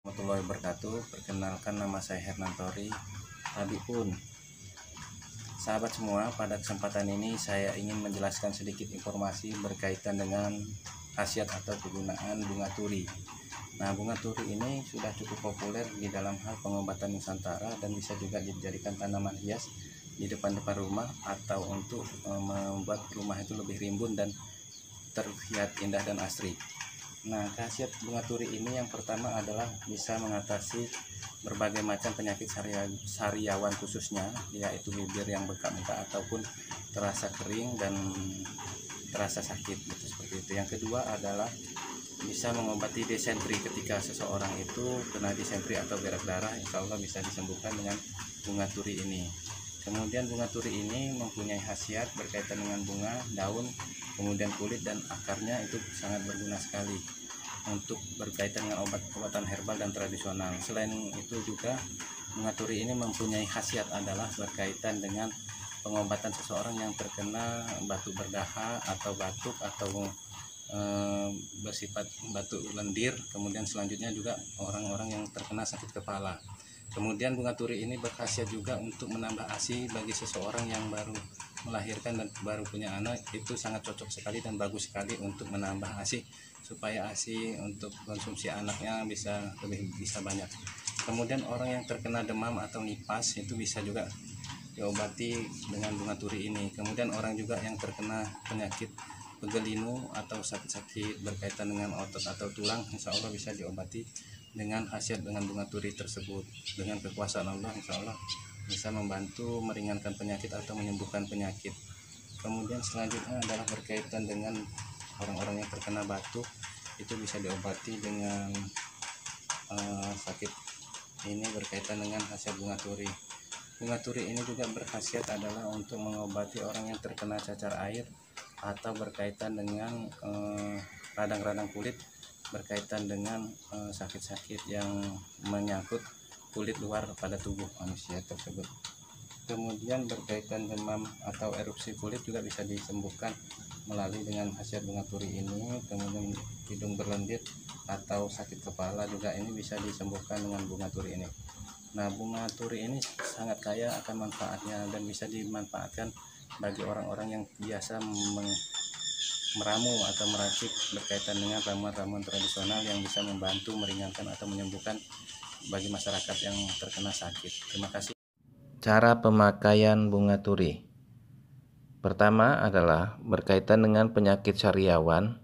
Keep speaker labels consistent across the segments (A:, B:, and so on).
A: Warahmatullahi wabarakatuh. Perkenalkan, nama saya Hernantori Habibun. Sahabat semua, pada kesempatan ini saya ingin menjelaskan sedikit informasi berkaitan dengan khasiat atau kegunaan bunga turi. Nah, bunga turi ini sudah cukup populer di dalam hal pengobatan Nusantara dan bisa juga dijadikan tanaman hias di depan-depan rumah atau untuk membuat rumah itu lebih rimbun dan terlihat indah dan asri. Nah, khasiat bunga turi ini yang pertama adalah bisa mengatasi berbagai macam penyakit sariawan, khususnya yaitu bibir yang bengkak-bengkak ataupun terasa kering dan terasa sakit gitu, seperti itu. Yang kedua adalah bisa mengobati disentri. Ketika seseorang itu kena disentri atau berak darah, insya Allah bisa disembuhkan dengan bunga turi ini. Kemudian bunga turi ini mempunyai khasiat berkaitan dengan bunga, daun, kemudian kulit dan akarnya itu sangat berguna sekali untuk berkaitan dengan obat-obatan herbal dan tradisional. Selain itu juga bunga turi ini mempunyai khasiat adalah berkaitan dengan pengobatan seseorang yang terkena batuk berdahak atau batuk atau bersifat batuk lendir. Kemudian selanjutnya juga orang-orang yang terkena sakit kepala. Kemudian bunga turi ini berkhasiat juga untuk menambah ASI bagi seseorang yang baru melahirkan dan baru punya anak. Itu sangat cocok sekali dan bagus sekali untuk menambah ASI supaya ASI untuk konsumsi anaknya bisa banyak. Kemudian orang yang terkena demam atau nipah itu bisa juga diobati dengan bunga turi ini. Kemudian orang juga yang terkena penyakit pegelinu atau sakit-sakit berkaitan dengan otot atau tulang, insya Allah bisa diobati dengan khasiat dengan bunga turi tersebut. Dengan kekuasaan Allah, insya Allah bisa membantu meringankan penyakit atau menyembuhkan penyakit. Kemudian selanjutnya adalah berkaitan dengan orang-orang yang terkena batuk, itu bisa diobati dengan sakit ini berkaitan dengan khasiat bunga turi. Bunga turi ini juga berkhasiat adalah untuk mengobati orang yang terkena cacar air atau berkaitan dengan radang-radang kulit, berkaitan dengan sakit-sakit yang menyangkut kulit luar pada tubuh manusia tersebut. Kemudian berkaitan demam atau erupsi kulit juga bisa disembuhkan melalui dengan khasiat bunga turi ini. Kemudian hidung berlendir atau sakit kepala juga ini bisa disembuhkan dengan bunga turi ini. Nah, bunga turi ini sangat kaya akan manfaatnya dan bisa dimanfaatkan bagi orang-orang yang biasa meramu atau meracik berkaitan dengan ramuan-ramuan tradisional yang bisa membantu meringankan atau menyembuhkan bagi masyarakat yang terkena sakit. Terima kasih.
B: Cara pemakaian bunga turi. Pertama adalah berkaitan dengan penyakit sariawan.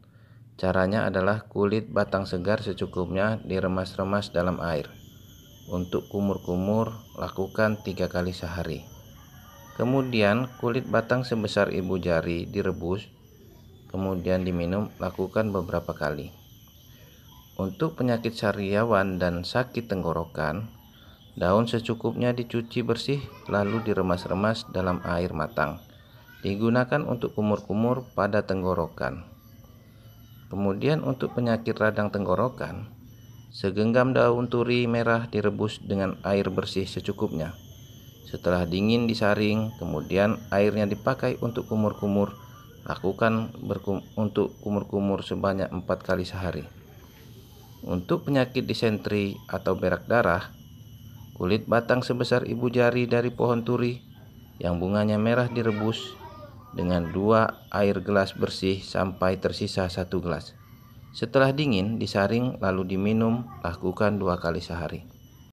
B: Caranya adalah kulit batang segar secukupnya diremas-remas dalam air. Untuk kumur-kumur lakukan 3 kali sehari. Kemudian kulit batang sebesar ibu jari direbus, kemudian diminum, lakukan beberapa kali. Untuk penyakit sariawan dan sakit tenggorokan, daun secukupnya dicuci bersih lalu diremas-remas dalam air matang. Digunakan untuk kumur-kumur pada tenggorokan. Kemudian untuk penyakit radang tenggorokan, segenggam daun turi merah direbus dengan air bersih secukupnya. Setelah dingin disaring, kemudian airnya dipakai untuk kumur-kumur. Lakukan untuk kumur-kumur sebanyak 4 kali sehari. Untuk penyakit disentri atau berak darah, kulit batang sebesar ibu jari dari pohon turi yang bunganya merah direbus dengan 2 air gelas bersih sampai tersisa 1 gelas. Setelah dingin disaring lalu diminum, lakukan 2 kali sehari.